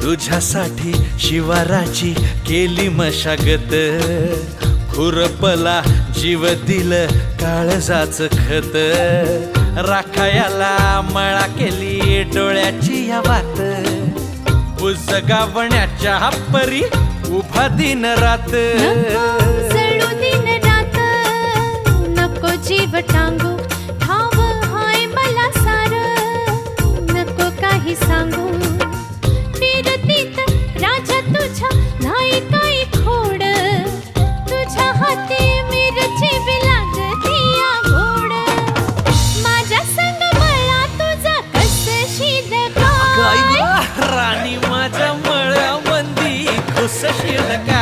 तुझ्यासाठी शिवाराची केली मशागत, खुरपला जीव दिलं काळजाच खत, राखायाला मळा केली डोळ्याची या वात, बुजगावण्याच्या परी उभा दिन रात, जळू दिन रात नको जीव टांगू, ठाव हाय मला सार नको काही सांगू, फिरतीत राजा तुझ्या नाही काही खोड, तुझ्या हाती मिरची लागती या गोड, माझ्या संग मला तुझा कस शीद काय राणी माझ्या मळ्यामंदी खुसशील काय.